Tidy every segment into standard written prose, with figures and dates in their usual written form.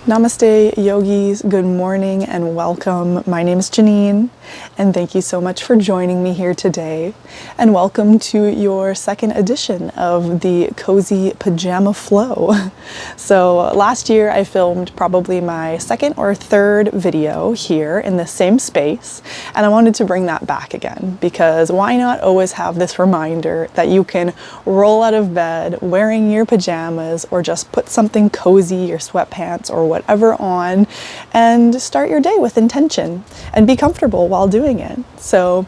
Namaste, yogis. Good morning and welcome. My name is Janine, and thank you so much for joining me here today. And welcome to your second edition of the Cozy Pajama Flow. So last year I filmed probably my second or third video here in the same space, and I wanted to bring that back again because why not always have this reminder that you can roll out of bed wearing your pajamas or just put something cozy, your sweatpants or whatever on, and start your day with intention and be comfortable while doing it. So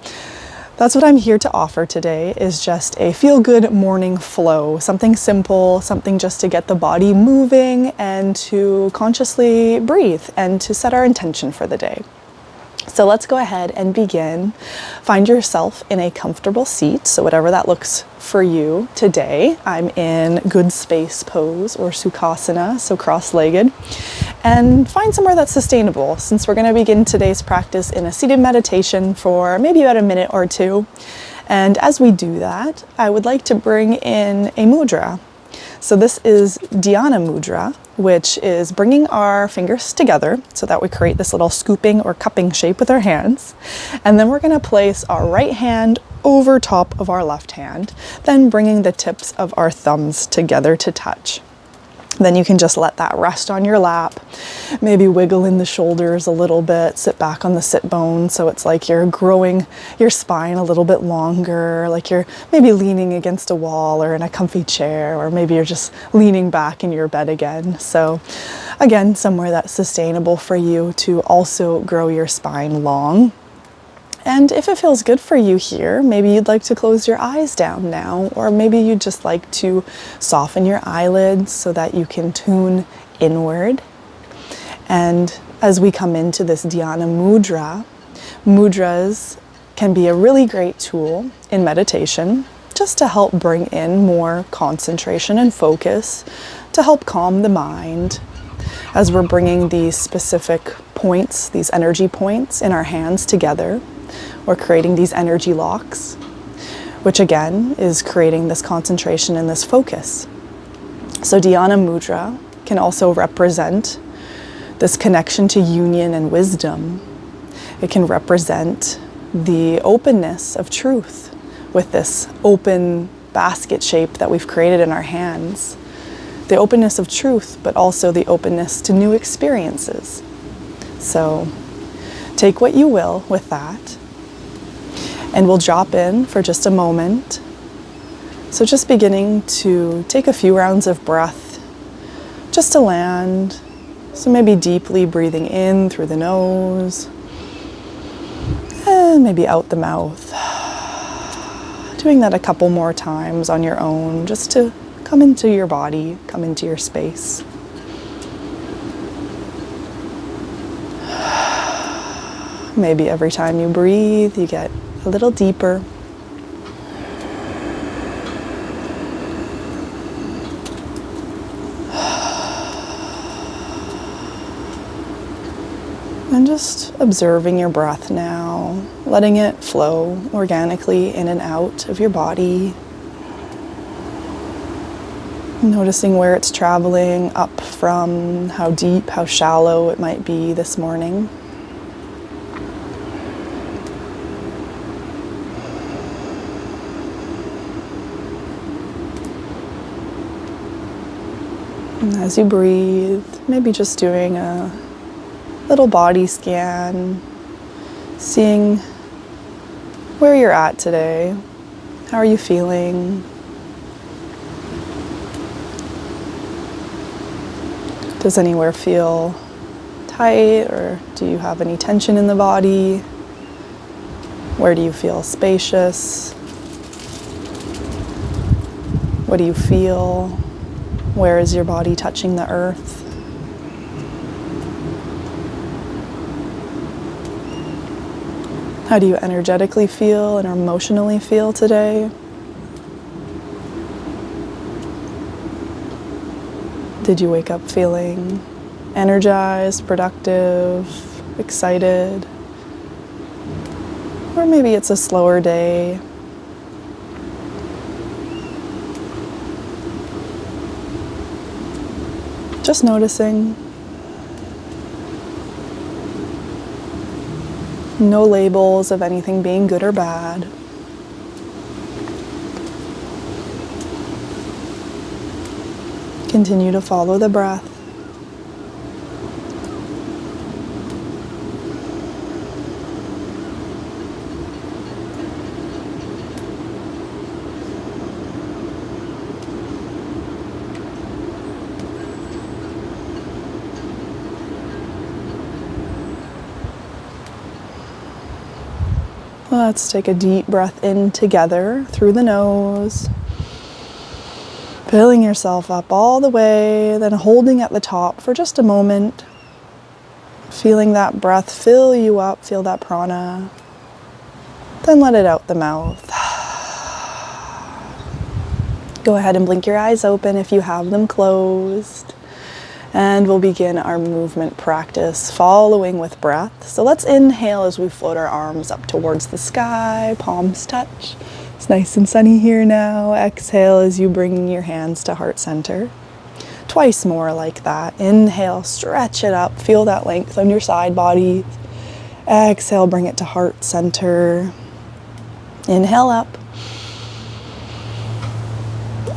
that's what I'm here to offer today, is just a feel-good morning flow, something simple, something just to get the body moving and to consciously breathe and to set our intention for the day. So let's go ahead and begin. Find yourself in a comfortable seat, so whatever that looks for you today. I'm in good space pose or sukhasana, so cross-legged. And find somewhere that's sustainable, since we're going to begin today's practice in a seated meditation for maybe about a minute or two. And as we do that, I would like to bring in a mudra. So this is Dhyana mudra, which is bringing our fingers together so that we create this little scooping or cupping shape with our hands. And then we're going to place our right hand over top of our left hand, then bringing the tips of our thumbs together to touch. Then you can just let that rest on your lap, maybe wiggle in the shoulders a little bit, sit back on the sit bone so it's like you're growing your spine a little bit longer, like you're maybe leaning against a wall or in a comfy chair, or maybe you're just leaning back in your bed again. So again, somewhere that's sustainable for you to also grow your spine long. And if it feels good for you here, maybe you'd like to close your eyes down now, or maybe you'd just like to soften your eyelids so that you can tune inward. And as we come into this Dhyana mudra, mudras can be a really great tool in meditation, just to help bring in more concentration and focus, to help calm the mind. As we're bringing these specific points, these energy points in our hands together, we're creating these energy locks, which again is creating this concentration and this focus. So Dhyana mudra can also represent this connection to union and wisdom. It can represent the openness of truth with this open basket shape that we've created in our hands. The openness of truth, but also the openness to new experiences. So take what you will with that. And we'll drop in for just a moment. So just beginning to take a few rounds of breath just to land. So maybe deeply breathing in through the nose and maybe out the mouth. Doing that a couple more times on your own, just to come into your body, come into your space. Maybe every time you breathe, you get a little deeper. And just observing your breath now, letting it flow organically in and out of your body. Noticing where it's traveling up from, how deep, how shallow it might be this morning. And as you breathe, maybe just doing a little body scan, seeing where you're at today. How are you feeling? Does anywhere feel tight, or do you have any tension in the body? Where do you feel spacious? What do you feel? Where is your body touching the earth? How do you energetically feel and emotionally feel today? Did you wake up feeling energized, productive, excited? Or maybe it's a slower day. Just noticing. No labels of anything being good or bad. Continue to follow the breath. Let's take a deep breath in together through the nose. Filling yourself up all the way, then holding at the top for just a moment. Feeling that breath fill you up, feel that prana. Then let it out the mouth. Go ahead and blink your eyes open if you have them closed. And we'll begin our movement practice following with breath. So let's inhale as we float our arms up towards the sky, palms touch. It's nice and sunny here now. Exhale as you bring your hands to heart center. Twice more like that. Inhale, stretch it up, feel that length on your side body. Exhale, bring it to heart center. Inhale up.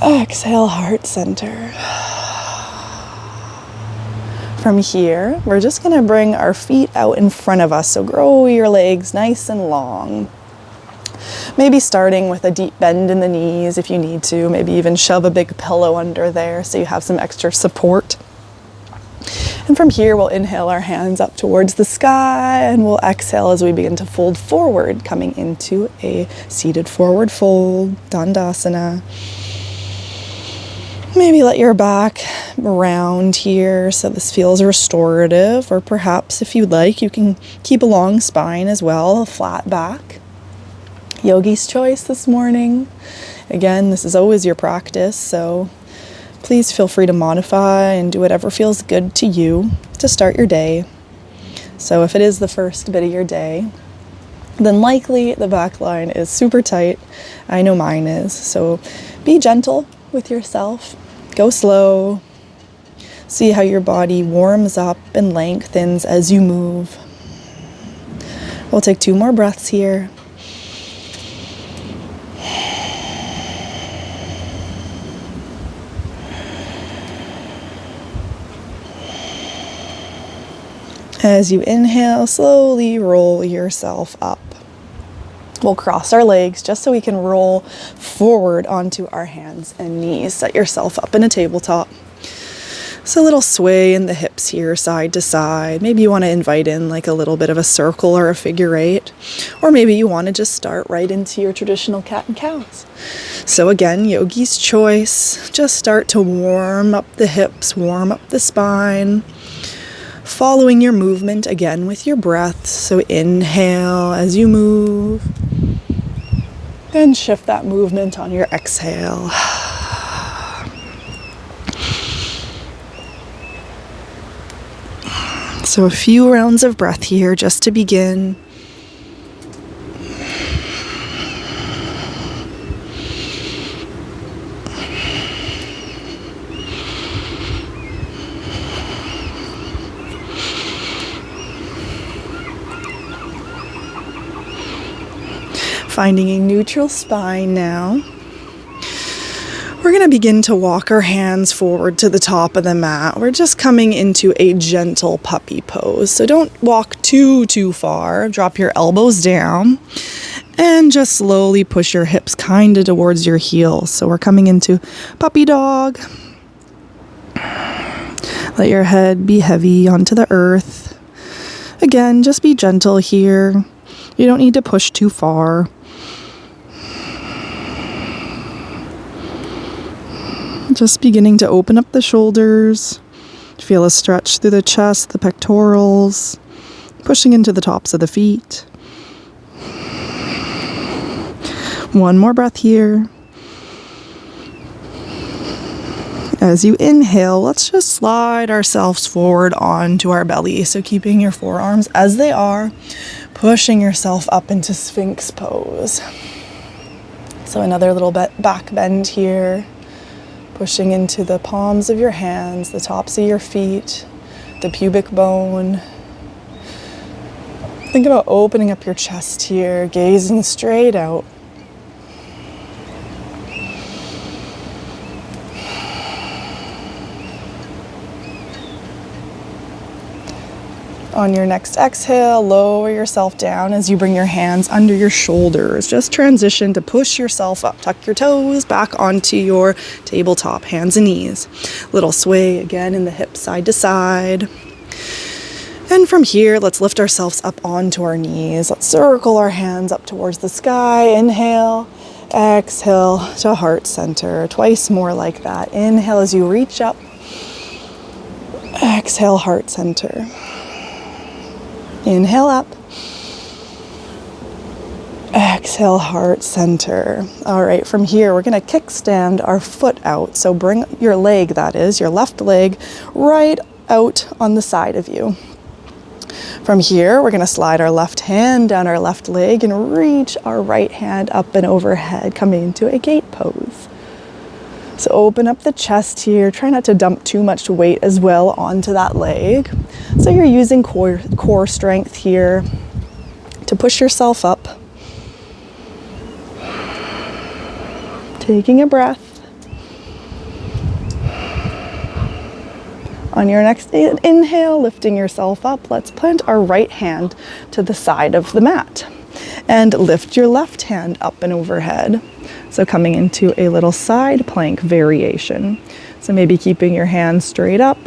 Exhale, heart center. From here, we're just going to bring our feet out in front of us. So grow your legs nice and long. Maybe starting with a deep bend in the knees if you need to. Maybe even shove a big pillow under there so you have some extra support. And from here, we'll inhale our hands up towards the sky and we'll exhale as we begin to fold forward, coming into a seated forward fold, Dandasana. Maybe let your back round here so this feels restorative, or perhaps if you'd like, you can keep a long spine as well, a flat back. Yogi's choice this morning. Again, this is always your practice, so please feel free to modify and do whatever feels good to you to start your day. So if it is the first bit of your day, then likely the back line is super tight. I know mine is, so be gentle with yourself. Go slow. See how your body warms up and lengthens as you move. We'll take 2 more breaths here. As you inhale, slowly roll yourself up. We'll cross our legs just so we can roll forward onto our hands and knees. Set yourself up in a tabletop. So a little sway in the hips here, side to side. Maybe you want to invite in like a little bit of a circle or a figure 8. Or maybe you want to just start right into your traditional cat and cows. So again, yogi's choice. Just start to warm up the hips, warm up the spine. Following your movement again with your breath. So inhale as you move. Then shift that movement on your exhale. So a few rounds of breath here just to begin. Finding a neutral spine now. We're going to begin to walk our hands forward to the top of the mat. We're just coming into a gentle puppy pose. So don't walk too far. Drop your elbows down and just slowly push your hips kind of towards your heels. So we're coming into puppy dog. Let your head be heavy onto the earth. Again, just be gentle here. You don't need to push too far. Just beginning to open up the shoulders. Feel a stretch through the chest, the pectorals, pushing into the tops of the feet. One more breath here. As you inhale, let's just slide ourselves forward onto our belly. So keeping your forearms as they are, pushing yourself up into Sphinx pose. So another little bit back bend here. Pushing into the palms of your hands, the tops of your feet, the pubic bone. Think about opening up your chest here, gazing straight out. On your next exhale, lower yourself down as you bring your hands under your shoulders. Just transition to push yourself up. Tuck your toes back onto your tabletop, hands and knees. Little sway again in the hips side to side. And from here, let's lift ourselves up onto our knees. Let's circle our hands up towards the sky. Inhale, exhale to heart center. Twice more like that. Inhale as you reach up. Exhale, heart center. Inhale up. Exhale, heart center. All right, from here, we're gonna kickstand our foot out. So bring your leg, that is, your left leg, right out on the side of you. From here, we're gonna slide our left hand down our left leg and reach our right hand up and overhead, coming into a gate pose. So open up the chest here. Try not to dump too much weight as well onto that leg. So you're using core strength here to push yourself up. Taking a breath. On your next inhale, lifting yourself up, let's plant our right hand to the side of the mat and lift your left hand up and overhead. So coming into a little side plank variation. So maybe keeping your hands straight up,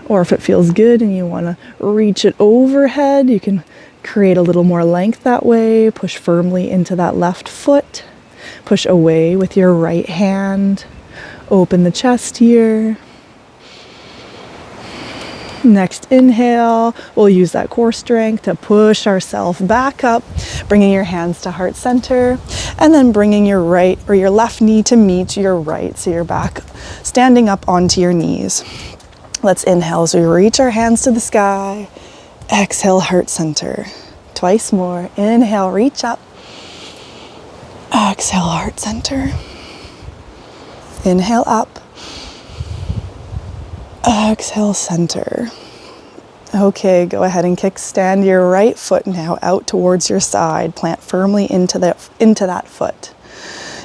or if it feels good and you want to reach it overhead, you can create a little more length that way. Push firmly into that left foot. Push away with your right hand. Open the chest here. Next inhale, we'll use that core strength to push ourselves back up, bringing your hands to heart center, and then bringing your right or your left knee to meet your right. So you're back, standing up onto your knees. Let's inhale as we reach our hands to the sky. Exhale, heart center. Twice more. Inhale, reach up. Exhale, heart center. Inhale up. Exhale, center. Okay, go ahead and kickstand your right foot now out towards your side. Plant firmly into that foot.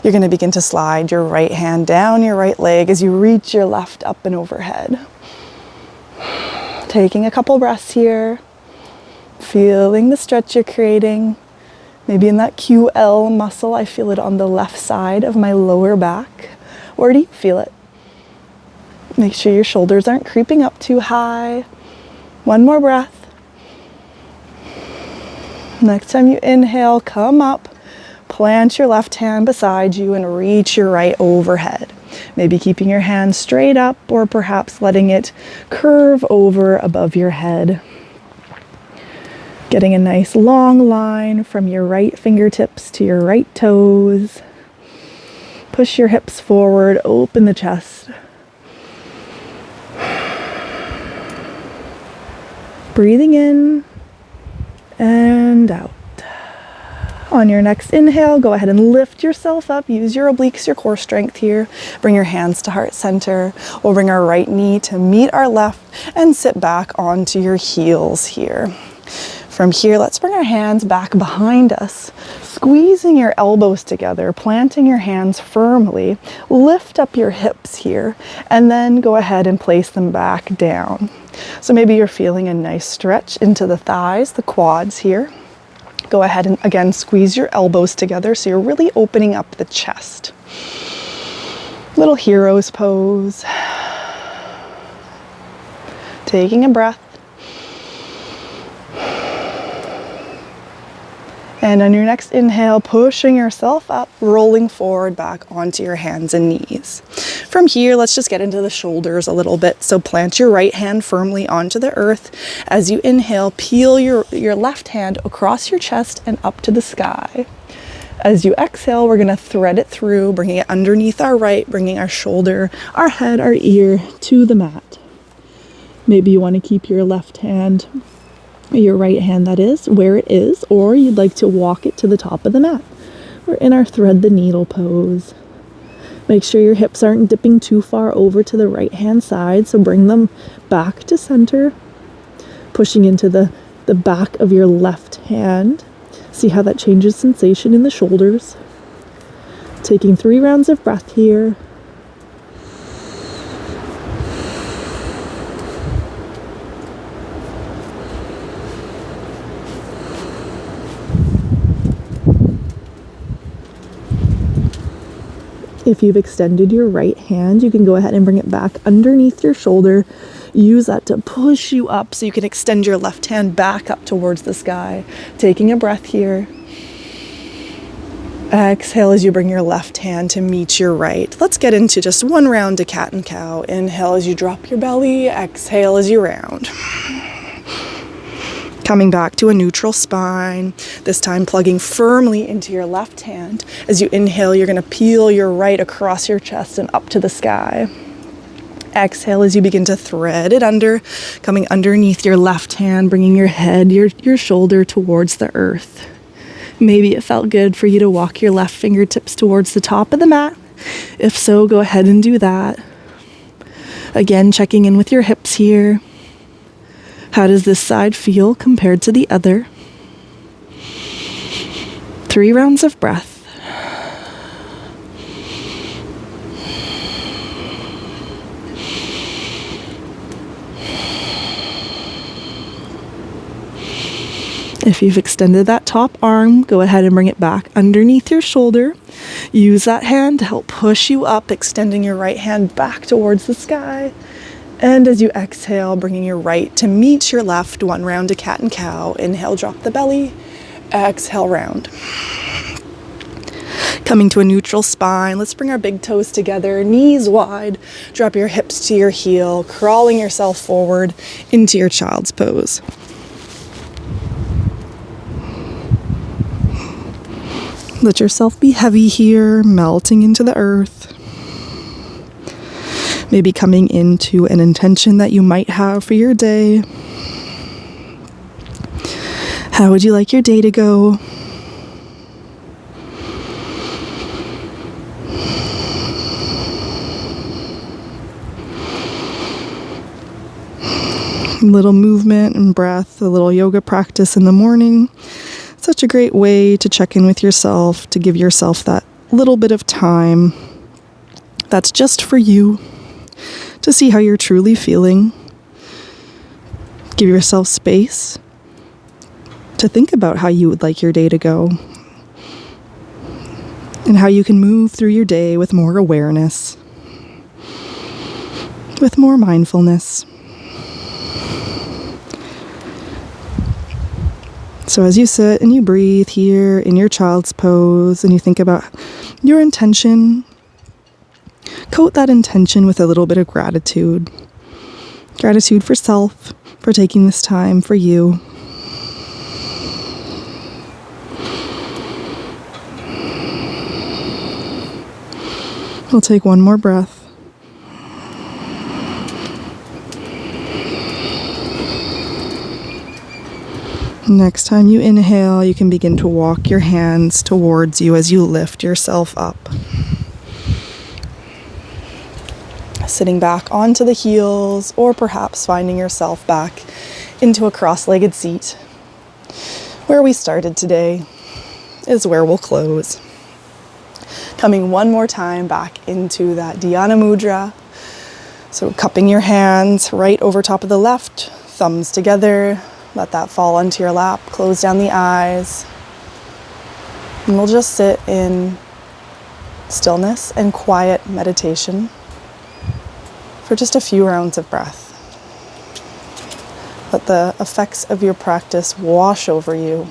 You're going to begin to slide your right hand down your right leg as you reach your left up and overhead. Taking a couple breaths here. Feeling the stretch you're creating. Maybe in that QL muscle, I feel it on the left side of my lower back. Where do you feel it? Make sure your shoulders aren't creeping up too high. One more breath. Next time you inhale, come up, plant your left hand beside you and reach your right overhead. Maybe keeping your hand straight up or perhaps letting it curve over above your head. Getting a nice long line from your right fingertips to your right toes. Push your hips forward, open the chest. Breathing in and out. On your next inhale, go ahead and lift yourself up. Use your obliques, your core strength here. Bring your hands to heart center. We'll bring our right knee to meet our left and sit back onto your heels here. From here, let's bring our hands back behind us, squeezing your elbows together, planting your hands firmly. Lift up your hips here, and then go ahead and place them back down. So maybe you're feeling a nice stretch into the thighs, the quads here. Go ahead and again squeeze your elbows together so you're really opening up the chest. Little hero's pose. Taking a breath. And on your next inhale, pushing yourself up, rolling forward back onto your hands and knees. From here, let's just get into the shoulders a little bit. So plant your right hand firmly onto the earth. As you inhale, peel your left hand across your chest and up to the sky. As you exhale, we're gonna thread it through, bringing it underneath our right, bringing our shoulder, our head, our ear to the mat. Maybe you wanna keep your left hand, your right hand that is, where it is, or you'd like to walk it to the top of the mat. We're in our thread the needle pose. Make sure your hips aren't dipping too far over to the right hand side, so bring them back to center, pushing into the the back of your left hand. See how that changes sensation in the shoulders. Taking 3 rounds of breath here. If you've extended your right hand, you can go ahead and bring it back underneath your shoulder. Use that to push you up so you can extend your left hand back up towards the sky. Taking a breath here. Exhale as you bring your left hand to meet your right. Let's get into just 1 round of cat and cow. Inhale as you drop your belly. Exhale as you round. Coming back to a neutral spine, this time plugging firmly into your left hand. As you inhale, you're going to peel your right across your chest and up to the sky. Exhale as you begin to thread it under, coming underneath your left hand, bringing your head, your shoulder towards the earth. Maybe it felt good for you to walk your left fingertips towards the top of the mat. If so, go ahead and do that. Again, checking in with your hips here. How does this side feel compared to the other? 3 rounds of breath. If you've extended that top arm, go ahead and bring it back underneath your shoulder. Use that hand to help push you up, extending your right hand back towards the sky. And as you exhale, bringing your right to meet your left, 1 round of cat and cow. Inhale, drop the belly. Exhale, round. Coming to a neutral spine, let's bring our big toes together, knees wide. Drop your hips to your heel, crawling yourself forward into your child's pose. Let yourself be heavy here, melting into the earth. Maybe coming into an intention that you might have for your day. How would you like your day to go? A little movement and breath, a little yoga practice in the morning. Such a great way to check in with yourself, to give yourself that little bit of time that's just for you, to see how you're truly feeling. Give yourself space to think about how you would like your day to go and how you can move through your day with more awareness, with more mindfulness. So as you sit and you breathe here in your child's pose and you think about your intention, coat that intention with a little bit of gratitude. Gratitude for self, for taking this time for you. We'll take 1 more breath. Next time you inhale, you can begin to walk your hands towards you as you lift yourself up. Sitting back onto the heels, or perhaps finding yourself back into a cross-legged seat. Where we started today is where we'll close. Coming 1 more time back into that Dhyana Mudra. So cupping your hands right over top of the left, thumbs together. Let that fall onto your lap. Close down the eyes. And we'll just sit in stillness and quiet meditation for just a few rounds of breath. Let the effects of your practice wash over you.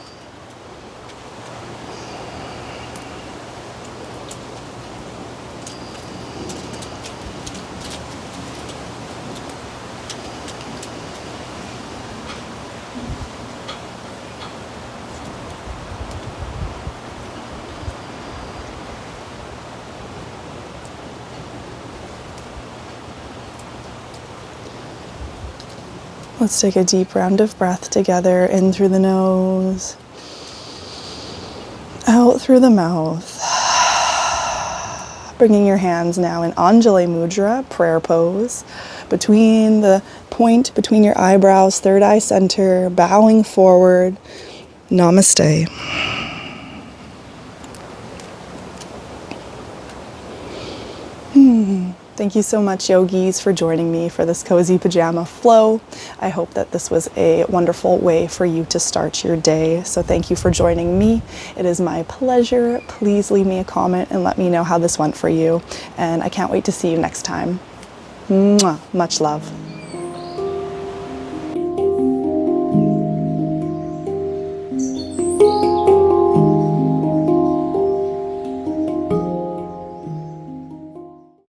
Let's take a deep round of breath together, in through the nose, out through the mouth. Bringing your hands now in Anjali Mudra, prayer pose. between the point between your eyebrows, third eye center, bowing forward. Namaste. Thank you so much, yogis, for joining me for this cozy pajama flow. I hope that this was a wonderful way for you to start your day. So thank you for joining me. It is my pleasure. Please leave me a comment and let me know how this went for you. And I can't wait to see you next time. Mwah. Much love.